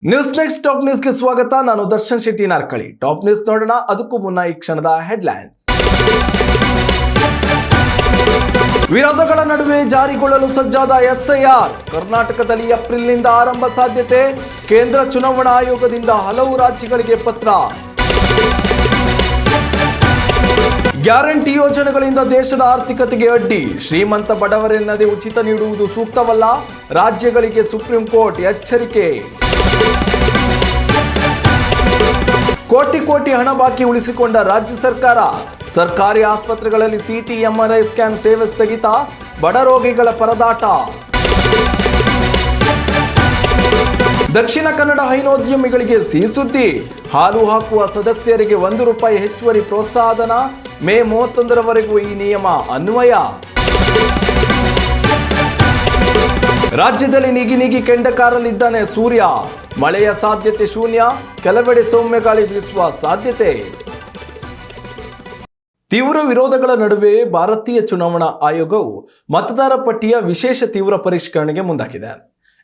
News next top ನ್ಯೂಸ್ಗೆ ಸ್ವಾಗತ. ನಾನು ದರ್ಶನ್ ಶೆಟ್ಟಿ ನಾರ್ಕಳಿ. ಟಾಪ್ ನ್ಯೂಸ್ ನೋಡೋಣ. ಅದಕ್ಕೂ ಮುನ್ನ ಈ ಕ್ಷಣದ ಹೆಡ್ಲೈನ್ಸ್. ವಿರೋಧಗಳ ನಡುವೆ ಜಾರಿಗೊಳ್ಳಲು ಸಜ್ಜಾದ ಎಸ್ಐಆರ್. ಕರ್ನಾಟಕದಲ್ಲಿ ಏಪ್ರಿಲ್ನಿಂದ ಆರಂಭ ಸಾಧ್ಯತೆ. ಕೇಂದ್ರ ಚುನಾವಣಾ ಆಯೋಗದಿಂದ ಹಲವು ರಾಜ್ಯಗಳಿಗೆ ಪತ್ರ. ಗ್ಯಾರಂಟಿ ಯೋಜನೆಗಳಿಂದ ದೇಶದ ಆರ್ಥಿಕತೆಗೆ ಅಡ್ಡಿ. ಶ್ರೀಮಂತ ಬಡವರೆನ್ನದೇ ಉಚಿತ ನೀಡುವುದು ಸೂಕ್ತವಲ್ಲ. ರಾಜ್ಯಗಳಿಗೆ ಸುಪ್ರೀಂ ಕೋರ್ಟ್ ಎಚ್ಚರಿಕೆ. ಕೋಟಿ ಹಣ ಬಾಕಿ ಉಳಿಸಿಕೊಂಡ ರಾಜ್ಯ ಸರ್ಕಾರ. ಸರ್ಕಾರಿ ಆಸ್ಪತ್ರೆಗಳಲ್ಲಿ ಸಿಟಿ ಎಂಆರ್ಐ ಸ್ಕ್ಯಾನ್ ಸೇವೆ ಸ್ಥಗಿತ. ಬಡ ರೋಗಿಗಳ ಪರದಾಟ. ದಕ್ಷಿಣ ಕನ್ನಡ ಹೈನೋದ್ಯಮಿಗಳಿಗೆ ಸಿಹಿ ಸುದ್ದಿ. ಹಾಲು ಹಾಕುವ ಸದಸ್ಯರಿಗೆ ₹1 ಹೆಚ್ಚುವರಿ ಪ್ರೋತ್ಸಾಹಧನ. ಮೇ 31ರವರೆಗೂ ಈ ನಿಯಮ ಅನ್ವಯ. ರಾಜ್ಯದಲ್ಲಿ ನಿಗಿ ಕೆಂಡಕಾರಲಿದ್ದಾನೆ ಸೂರ್ಯ. ಮಳೆಯ ಸಾಧ್ಯತೆ ಶೂನ್ಯ. ಕೆಲವೆಡೆ ಸೌಮ್ಯ ಗಾಳಿ ಬೀಸುವ ಸಾಧ್ಯತೆ. ತೀವ್ರ ವಿರೋಧಗಳ ನಡುವೆ ಭಾರತೀಯ ಚುನಾವಣಾ ಆಯೋಗವು ಮತದಾರ ಪಟ್ಟಿಯ ವಿಶೇಷ ತೀವ್ರ ಪರಿಷ್ಕರಣೆಗೆ ಮುಂದಾಗಿದೆ.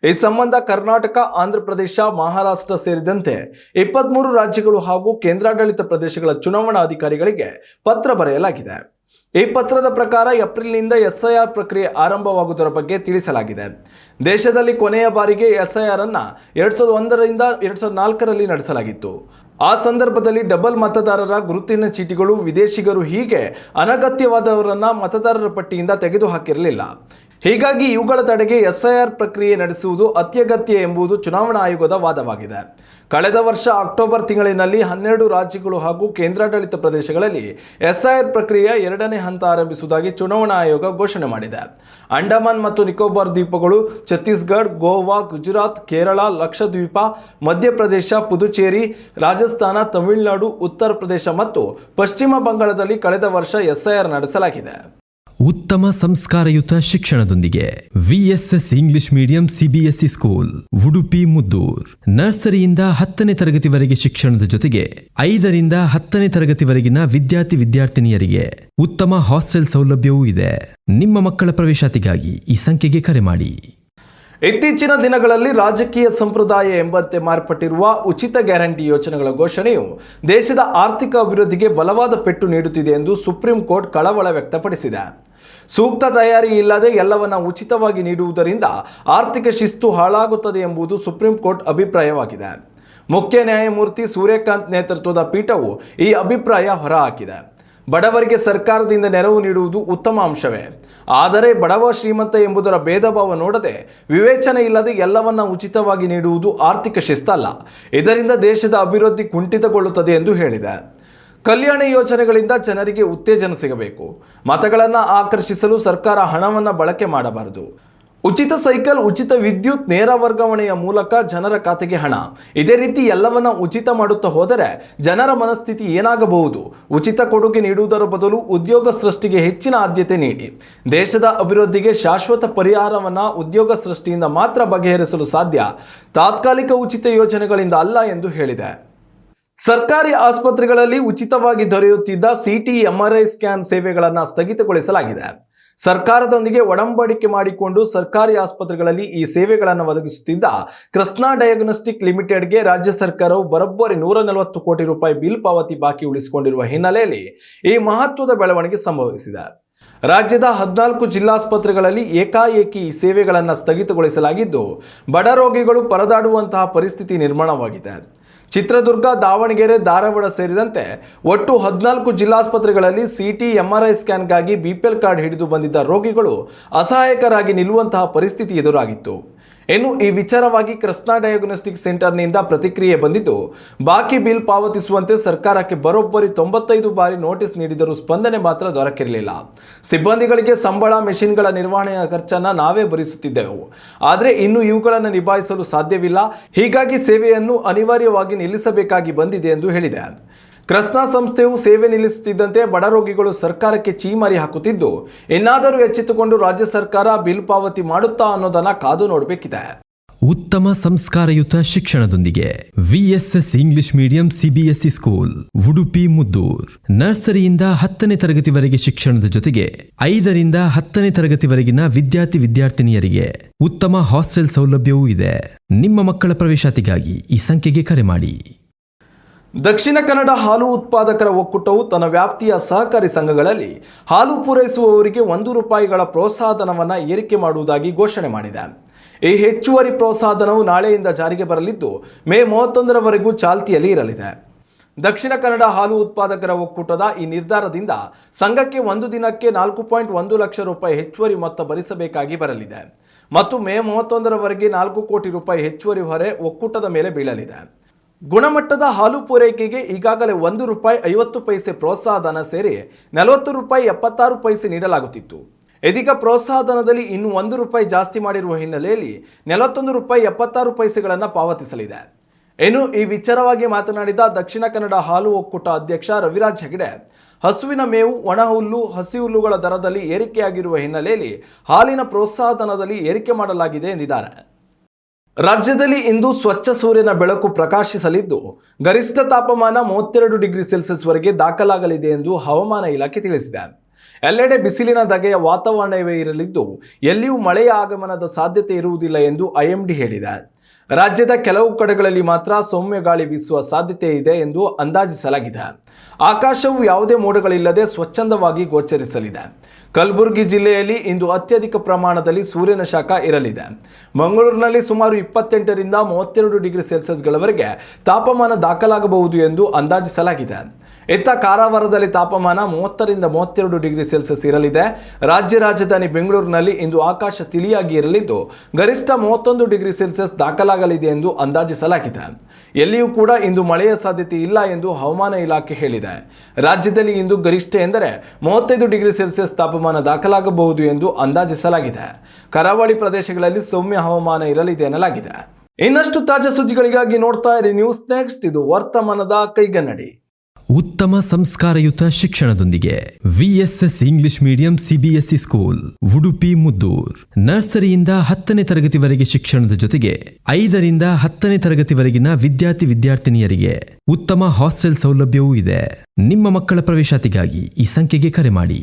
ಈ ಸಂಬಂಧ ಕರ್ನಾಟಕ, ಆಂಧ್ರಪ್ರದೇಶ, ಮಹಾರಾಷ್ಟ್ರ ಸೇರಿದಂತೆ 23 ರಾಜ್ಯಗಳು ಹಾಗೂ ಕೇಂದ್ರಾಡಳಿತ ಪ್ರದೇಶಗಳ ಚುನಾವಣಾ ಅಧಿಕಾರಿಗಳಿಗೆ ಪತ್ರ ಬರೆಯಲಾಗಿದೆ. ಈ ಪತ್ರದ ಪ್ರಕಾರ ಏಪ್ರಿಲ್ನಿಂದ ಎಸ್ಐಆರ್ ಪ್ರಕ್ರಿಯೆ ಆರಂಭವಾಗುವುದರ ಬಗ್ಗೆ ತಿಳಿಸಲಾಗಿದೆ. ದೇಶದಲ್ಲಿ ಕೊನೆಯ ಬಾರಿಗೆ ಎಸ್ಐಆರ್ ಅನ್ನು 2001ರಿಂದ 2004ರಲ್ಲಿ ನಡೆಸಲಾಗಿತ್ತು. ಆ ಸಂದರ್ಭದಲ್ಲಿ ಡಬಲ್ ಮತದಾರರ ಗುರುತಿನ ಚೀಟಿಗಳು, ವಿದೇಶಿಗರು ಹೀಗೆ ಅನಗತ್ಯವಾದವರನ್ನ ಮತದಾರರ ಪಟ್ಟಿಯಿಂದ ತೆಗೆದುಹಾಕಿರಲಿಲ್ಲ. ಹೀಗಾಗಿ ಇವುಗಳ ತಡೆಗೆ ಎಸ್ಐಆರ್ ಪ್ರಕ್ರಿಯೆ ನಡೆಸುವುದು ಅತ್ಯಗತ್ಯ ಎಂಬುದು ಚುನಾವಣಾ ಆಯೋಗದ ವಾದವಾಗಿದೆ. ಕಳೆದ ವರ್ಷ ಅಕ್ಟೋಬರ್ ತಿಂಗಳಿನಲ್ಲಿ 12 ರಾಜ್ಯಗಳು ಹಾಗೂ ಕೇಂದ್ರಾಡಳಿತ ಪ್ರದೇಶಗಳಲ್ಲಿ ಎಸ್ಐಆರ್ ಪ್ರಕ್ರಿಯೆಯ 2ನೇ ಹಂತ ಆರಂಭಿಸುವುದಾಗಿ ಚುನಾವಣಾ ಆಯೋಗ ಘೋಷಣೆ ಮಾಡಿದೆ. ಅಂಡಮಾನ್ ಮತ್ತು ನಿಕೋಬಾರ್ ದ್ವೀಪಗಳು, ಛತ್ತೀಸ್ಗಢ, ಗೋವಾ, ಗುಜರಾತ್, ಕೇರಳ, ಲಕ್ಷದ್ವೀಪ, ಮಧ್ಯಪ್ರದೇಶ, ಪುದುಚೇರಿ, ರಾಜಸ್ಥಾನ, ತಮಿಳುನಾಡು, ಉತ್ತರ ಪ್ರದೇಶ ಮತ್ತು ಪಶ್ಚಿಮ ಬಂಗಾಳದಲ್ಲಿ ಕಳೆದ ವರ್ಷ ಎಸ್ಐಆರ್ ನಡೆಸಲಾಗಿದೆ. ಉತ್ತಮ ಸಂಸ್ಕಾರಯುತ ಶಿಕ್ಷಣದೊಂದಿಗೆ VSS English medium CBSE school, Udupi, Muddur. ನರ್ಸರಿಯಿಂದ 10ನೇ ತರಗತಿವರೆಗೆ ಶಿಕ್ಷಣದ ಜೊತೆಗೆ 5ರಿಂದ 10ನೇ ತರಗತಿವರೆಗಿನ ವಿದ್ಯಾರ್ಥಿನಿಯರಿಗೆ ಉತ್ತಮ ಹಾಸ್ಟೆಲ್ ಸೌಲಭ್ಯವೂ ಇದೆ. ನಿಮ್ಮ ಮಕ್ಕಳ ಪ್ರವೇಶಾತಿಗಾಗಿ ಈ ಸಂಖ್ಯೆಗೆ ಕರೆ ಮಾಡಿ. ಇತ್ತೀಚಿನ ದಿನಗಳಲ್ಲಿ ರಾಜಕೀಯ ಸಂಪ್ರದಾಯ ಎಂಬಂತೆ ಮಾರ್ಪಟ್ಟಿರುವ ಉಚಿತ ಗ್ಯಾರಂಟಿ ಯೋಜನೆಗಳ ಘೋಷಣೆಯು ದೇಶದ ಆರ್ಥಿಕ ಅಭಿವೃದ್ಧಿಗೆ ಬಲವಾದ ಪೆಟ್ಟು ನೀಡುತ್ತಿದೆ ಎಂದು ಸುಪ್ರೀಂ ಕೋರ್ಟ್ ಕಳವಳ ವ್ಯಕ್ತಪಡಿಸಿದೆ. ಸೂಕ್ತ ತಯಾರಿ ಇಲ್ಲದೆ ಎಲ್ಲವನ್ನ ಉಚಿತವಾಗಿ ನೀಡುವುದರಿಂದ ಆರ್ಥಿಕ ಶಿಸ್ತು ಹಾಳಾಗುತ್ತದೆ ಎಂಬುದು ಸುಪ್ರೀಂ ಕೋರ್ಟ್ ಅಭಿಪ್ರಾಯವಾಗಿದೆ. ಮುಖ್ಯ ನ್ಯಾಯಮೂರ್ತಿ ಸೂರ್ಯಕಾಂತ್ ನೇತೃತ್ವದ ಪೀಠವು ಈ ಅಭಿಪ್ರಾಯ ಹೊರಹಾಕಿದೆ. ಬಡವರಿಗೆ ಸರ್ಕಾರದಿಂದ ನೆರವು ನೀಡುವುದು ಉತ್ತಮ ಅಂಶವೇ, ಆದರೆ ಬಡವ ಶ್ರೀಮಂತ ಎಂಬುದರ ಭೇದ ಭಾವ ನೋಡದೆ ವಿವೇಚನೆ ಇಲ್ಲದೆ ಎಲ್ಲವನ್ನ ಉಚಿತವಾಗಿ ನೀಡುವುದು ಆರ್ಥಿಕ ಶಿಸ್ತಲ್ಲ. ಇದರಿಂದ ದೇಶದ ಅಭಿವೃದ್ಧಿ ಕುಂಠಿತಗೊಳ್ಳುತ್ತದೆ ಎಂದು ಹೇಳಿದೆ. ಕಲ್ಯಾಣ ಯೋಜನೆಗಳಿಂದ ಜನರಿಗೆ ಉತ್ತೇಜನ ಸಿಗಬೇಕು. ಮತಗಳನ್ನು ಆಕರ್ಷಿಸಲು ಸರ್ಕಾರ ಹಣವನ್ನು ಬಳಕೆ ಮಾಡಬಾರದು. ಉಚಿತ ಸೈಕಲ್, ಉಚಿತ ವಿದ್ಯುತ್, ನೇರ ವರ್ಗಾವಣೆಯ ಮೂಲಕ ಜನರ ಖಾತೆಗೆ ಹಣ, ಇದೇ ರೀತಿ ಎಲ್ಲವನ್ನ ಉಚಿತ ಮಾಡುತ್ತಾ ಹೋದರೆ ಜನರ ಮನಸ್ಥಿತಿ ಏನಾಗಬಹುದು? ಉಚಿತ ಕೊಡುಗೆ ನೀಡುವುದರ ಬದಲು ಉದ್ಯೋಗ ಸೃಷ್ಟಿಗೆ ಹೆಚ್ಚಿನ ಆದ್ಯತೆ ನೀಡಿ. ದೇಶದ ಅಭಿವೃದ್ಧಿಗೆ ಶಾಶ್ವತ ಪರಿಹಾರವನ್ನು ಉದ್ಯೋಗ ಸೃಷ್ಟಿಯಿಂದ ಮಾತ್ರ ಬಗೆಹರಿಸಲು ಸಾಧ್ಯ, ತಾತ್ಕಾಲಿಕ ಉಚಿತ ಯೋಜನೆಗಳಿಂದ ಅಲ್ಲ ಎಂದು ಹೇಳಿದೆ. ಸರ್ಕಾರಿ ಆಸ್ಪತ್ರೆಗಳಲ್ಲಿ ಉಚಿತವಾಗಿ ದೊರೆಯುತ್ತಿದ್ದ ಸಿಟಿ ಎಂಆರ್ಐ ಸ್ಕ್ಯಾನ್ ಸೇವೆಗಳನ್ನು ಸ್ಥಗಿತಗೊಳಿಸಲಾಗಿದೆ. ಸರ್ಕಾರದೊಂದಿಗೆ ಒಡಂಬಡಿಕೆ ಮಾಡಿಕೊಂಡು ಸರ್ಕಾರಿ ಆಸ್ಪತ್ರೆಗಳಲ್ಲಿ ಈ ಸೇವೆಗಳನ್ನು ಒದಗಿಸುತ್ತಿದ್ದ ಕೃಷ್ಣಾ ಡಯಾಗ್ನೋಸ್ಟಿಕ್ ಲಿಮಿಟೆಡ್ಗೆ ರಾಜ್ಯ ಸರ್ಕಾರವು ಬರೋಬ್ಬರಿ ₹140 ಕೋಟಿ ಬಿಲ್ ಪಾವತಿ ಬಾಕಿ ಉಳಿಸಿಕೊಂಡಿರುವ ಹಿನ್ನೆಲೆಯಲ್ಲಿ ಈ ಮಹತ್ವದ ಬೆಳವಣಿಗೆ ಸಂಭವಿಸಿದೆ. ರಾಜ್ಯದ 14 ಜಿಲ್ಲಾಸ್ಪತ್ರೆಗಳಲ್ಲಿ ಏಕಾಏಕಿ ಈ ಸೇವೆಗಳನ್ನು ಸ್ಥಗಿತಗೊಳಿಸಲಾಗಿದ್ದು, ಬಡ ರೋಗಿಗಳು ಪರದಾಡುವಂತಹ ಪರಿಸ್ಥಿತಿ ನಿರ್ಮಾಣವಾಗಿದೆ. ಚಿತ್ರದುರ್ಗ, ದಾವಣಗೆರೆ, ಧಾರವಾಡ ಸೇರಿದಂತೆ ಒಟ್ಟು 14 ಜಿಲ್ಲಾಸ್ಪತ್ರೆಗಳಲ್ಲಿ ಸಿಟಿ ಎಂಆರ್ಐ ಸ್ಕ್ಯಾನ್ಗಾಗಿ ಬಿಪಿಎಲ್ ಕಾರ್ಡ್ ಹಿಡಿದು ಬಂದಿದ್ದ ರೋಗಿಗಳು ಅಸಹಾಯಕರಾಗಿ ನಿಲ್ಲುವಂತಹ ಪರಿಸ್ಥಿತಿ ಎದುರಾಗಿತ್ತು. ಇನ್ನು ಈ ವಿಚಾರವಾಗಿ ಕೃಷ್ಣಾ ಡಯಾಗ್ನೋಸ್ಟಿಕ್ ಸೆಂಟರ್ನಿಂದ ಪ್ರತಿಕ್ರಿಯೆ ಬಂದಿದ್ದು, ಬಾಕಿ ಬಿಲ್ ಪಾವತಿಸುವಂತೆ ಸರ್ಕಾರಕ್ಕೆ ಬರೋಬ್ಬರಿ 95 ಬಾರಿ ನೋಟಿಸ್ ನೀಡಿದರೂ ಸ್ಪಂದನೆ ಮಾತ್ರ ದೊರಕಿರಲಿಲ್ಲ. ಸಿಬ್ಬಂದಿಗಳಿಗೆ ಸಂಬಳ, ಮೆಷಿನ್ಗಳ ನಿರ್ವಹಣೆಯ ಖರ್ಚನ್ನು ನಾವೇ ಭರಿಸುತ್ತಿದ್ದೆವು, ಆದರೆ ಇನ್ನು ಇವುಗಳನ್ನು ನಿಭಾಯಿಸಲು ಸಾಧ್ಯವಿಲ್ಲ. ಹೀಗಾಗಿ ಸೇವೆಯನ್ನು ಅನಿವಾರ್ಯವಾಗಿ ನಿಲ್ಲಿಸಬೇಕಾಗಿ ಬಂದಿದೆ ಎಂದು ಹೇಳಿದೆ. ಕೃಷ್ಣಾ ಸಂಸ್ಥೆಯು ಸೇವೆ ನಿಲ್ಲಿಸುತ್ತಿದ್ದಂತೆ ಬಡ ರೋಗಿಗಳು ಸರ್ಕಾರಕ್ಕೆ ಚೀಮಾರಿ ಹಾಕುತ್ತಿದ್ದು, ಇನ್ನಾದರೂ ಎಚ್ಚೆತ್ತುಕೊಂಡು ರಾಜ್ಯ ಸರ್ಕಾರ ಬಿಲ್ ಪಾವತಿ ಮಾಡುತ್ತಾ ಅನ್ನೋದನ್ನ ಕಾದು ನೋಡಬೇಕಿದೆ. ಉತ್ತಮ ಸಂಸ್ಕಾರಯುತ ಶಿಕ್ಷಣದೊಂದಿಗೆ VSS English medium CBSE school Udupi Muddur. ನರ್ಸರಿಯಿಂದ 10ನೇ ತರಗತಿವರೆಗೆ ಶಿಕ್ಷಣದ ಜೊತೆಗೆ 5ರಿಂದ 10ನೇ ತರಗತಿವರೆಗಿನ ವಿದ್ಯಾರ್ಥಿನಿಯರಿಗೆ ಉತ್ತಮ ಹಾಸ್ಟೆಲ್ ಸೌಲಭ್ಯವೂ ಇದೆ. ನಿಮ್ಮ ಮಕ್ಕಳ ಪ್ರವೇಶಾತಿಗಾಗಿ ಈ ಸಂಖ್ಯೆಗೆ ಕರೆ ಮಾಡಿ. ದಕ್ಷಿಣ ಕನ್ನಡ ಹಾಲು ಉತ್ಪಾದಕರ ಒಕ್ಕೂಟವು ತನ್ನ ವ್ಯಾಪ್ತಿಯ ಸಹಕಾರಿ ಸಂಘಗಳಲ್ಲಿ ಹಾಲು ಪೂರೈಸುವವರಿಗೆ ₹1 ಪ್ರೋತ್ಸಾಹಧನವನ್ನು ಏರಿಕೆ ಮಾಡುವುದಾಗಿ ಘೋಷಣೆ ಮಾಡಿದೆ. ಈ ಹೆಚ್ಚುವರಿ ಪ್ರೋತ್ಸಾಹಧನವು ನಾಳೆಯಿಂದ ಜಾರಿಗೆ ಬರಲಿದ್ದು ಮೇ 31ರವರೆಗೂ ಚಾಲ್ತಿಯಲ್ಲಿ ಇರಲಿದೆ. ದಕ್ಷಿಣ ಕನ್ನಡ ಹಾಲು ಉತ್ಪಾದಕರ ಒಕ್ಕೂಟದ ಈ ನಿರ್ಧಾರದಿಂದ ಸಂಘಕ್ಕೆ ಒಂದು ದಿನಕ್ಕೆ ₹4.1 ಲಕ್ಷ ಹೆಚ್ಚುವರಿ ಮೊತ್ತ ಭರಿಸಬೇಕಾಗಿ ಬರಲಿದೆ ಮತ್ತು ಮೇ 31ರವರೆಗೆ ₹4 ಕೋಟಿ ಹೆಚ್ಚುವರಿ ಹೊರೆ ಒಕ್ಕೂಟದ ಮೇಲೆ ಬೀಳಲಿದೆ. ಗುಣಮಟ್ಟದ ಹಾಲು ಪೂರೈಕೆಗೆ ಈಗಾಗಲೇ ₹1.50 ಪ್ರೋತ್ಸಾಹಧನ ಸೇರಿ ₹40.76 ನೀಡಲಾಗುತ್ತಿತ್ತು. ಇದೀಗ ಪ್ರೋತ್ಸಾಹಧನದಲ್ಲಿ ಇನ್ನು ₹1 ಜಾಸ್ತಿ ಮಾಡಿರುವ ಹಿನ್ನೆಲೆಯಲ್ಲಿ ₹41.76 ಪಾವತಿಸಲಿದೆ. ಇನ್ನು ಈ ವಿಚಾರವಾಗಿ ಮಾತನಾಡಿದ ದಕ್ಷಿಣ ಕನ್ನಡ ಹಾಲು ಒಕ್ಕೂಟ ಅಧ್ಯಕ್ಷ ರವಿರಾಜ್ ಹೆಗಡೆ, ಹಸುವಿನ ಮೇವು, ಒಣ ಹುಲ್ಲು, ಹಸಿ ಹುಲ್ಲುಗಳ ದರದಲ್ಲಿ ಏರಿಕೆಯಾಗಿರುವ ಹಿನ್ನೆಲೆಯಲ್ಲಿ ಹಾಲಿನ ಪ್ರೋತ್ಸಾಹಧನದಲ್ಲಿ ಏರಿಕೆ ಮಾಡಲಾಗಿದೆ ಎಂದಿದ್ದಾರೆ. ರಾಜ್ಯದಲ್ಲಿ ಇಂದು ಸ್ವಚ್ಛ ಸೂರ್ಯನ ಬೆಳಕು ಪ್ರಕಾಶಿಸಲಿದ್ದು ಗರಿಷ್ಠ ತಾಪಮಾನ 32 ಡಿಗ್ರಿ ಸೆಲ್ಸಿಯಸ್ವರೆಗೆ ದಾಖಲಾಗಲಿದೆ ಎಂದು ಹವಾಮಾನ ಇಲಾಖೆ ತಿಳಿಸಿದೆ. ಎಲ್ಲೆಡೆ ಬಿಸಿಲಿನ ಧಗೆಯ ವಾತಾವರಣವೇ ಇರಲಿದ್ದು ಎಲ್ಲಿಯೂ ಮಳೆಯ ಆಗಮನದ ಸಾಧ್ಯತೆ ಇರುವುದಿಲ್ಲ ಎಂದು ಐಎಂಡಿ ಹೇಳಿದೆ. ರಾಜ್ಯದ ಕೆಲವು ಕಡೆಗಳಲ್ಲಿ ಮಾತ್ರ ಸೌಮ್ಯ ಗಾಳಿ ಬೀಸುವ ಸಾಧ್ಯತೆ ಇದೆ ಎಂದು ಅಂದಾಜಿಸಲಾಗಿದೆ. ಆಕಾಶವು ಯಾವುದೇ ಮೋಡಗಳಿಲ್ಲದೆ ಸ್ವಚ್ಛಂದವಾಗಿ ಗೋಚರಿಸಲಿದೆ. ಕಲಬುರಗಿ ಜಿಲ್ಲೆಯಲ್ಲಿ ಇಂದು ಅತ್ಯಧಿಕ ಪ್ರಮಾಣದಲ್ಲಿ ಸೂರ್ಯನ ಶಾಖ ಇರಲಿದೆ. ಮಂಗಳೂರಿನಲ್ಲಿ ಸುಮಾರು 28ರಿಂದ 32 ಡಿಗ್ರಿ ಸೆಲ್ಸಿಯಸ್ಗಳವರೆಗೆ ತಾಪಮಾನ ದಾಖಲಾಗಬಹುದು ಎಂದು ಅಂದಾಜಿಸಲಾಗಿದೆ. ಇತ್ತ ಕಾರವಾರದಲ್ಲಿ ತಾಪಮಾನ 30ರಿಂದ 32 ಡಿಗ್ರಿ ಸೆಲ್ಸಿಯಸ್ ಇರಲಿದೆ. ರಾಜ್ಯ ರಾಜಧಾನಿ ಬೆಂಗಳೂರಿನಲ್ಲಿ ಇಂದು ಆಕಾಶ ತಿಳಿಯಾಗಿ ಇರಲಿದ್ದು ಗರಿಷ್ಠ 31 ಡಿಗ್ರಿ ಸೆಲ್ಸಿಯಸ್ ದಾಖಲಾಗಲಿದೆ ಎಂದು ಅಂದಾಜಿಸಲಾಗಿದೆ. ಎಲ್ಲಿಯೂ ಕೂಡ ಇಂದು ಮಳೆಯ ಸಾಧ್ಯತೆ ಇಲ್ಲ ಎಂದು ಹವಾಮಾನ ಇಲಾಖೆ ಹೇಳಿದೆ. ರಾಜ್ಯದಲ್ಲಿ ಇಂದು ಗರಿಷ್ಠ ಎಂದರೆ 35 ಡಿಗ್ರಿ ಸೆಲ್ಸಿಯಸ್ ತಾಪಮಾನ ದಾಖಲಾಗಬಹುದು ಎಂದು ಅಂದಾಜಿಸಲಾಗಿದೆ. ಕರಾವಳಿ ಪ್ರದೇಶಗಳಲ್ಲಿ ಸೌಮ್ಯ ಹವಾಮಾನ ಇರಲಿದೆ ಎನ್ನಲಾಗಿದೆ. ಇನ್ನಷ್ಟು ತಾಜಾ ಸುದ್ದಿಗಳಿಗಾಗಿ ನೋಡ್ತಾ ಇರಿ ನ್ಯೂಸ್ ನೆಕ್ಸ್ಟ್. ಇದು ವರ್ತಮಾನದ ಕೈಗನ್ನಡಿ. ಉತ್ತಮ ಸಂಸ್ಕಾರಯುತ ಶಿಕ್ಷಣದೊಂದಿಗೆ VSS English medium CBSE school Udupi Muddur. ನರ್ಸರಿಯಿಂದ 10ನೇ ತರಗತಿವರೆಗೆ ಶಿಕ್ಷಣದ ಜೊತೆಗೆ 5ರಿಂದ 10ನೇ ತರಗತಿವರೆಗಿನ ವಿದ್ಯಾರ್ಥಿನಿಯರಿಗೆ ಉತ್ತಮ ಹಾಸ್ಟೆಲ್ ಸೌಲಭ್ಯವೂ ಇದೆ. ನಿಮ್ಮ ಮಕ್ಕಳ ಪ್ರವೇಶಾತಿಗಾಗಿ ಈ ಸಂಖ್ಯೆಗೆ ಕರೆ ಮಾಡಿ.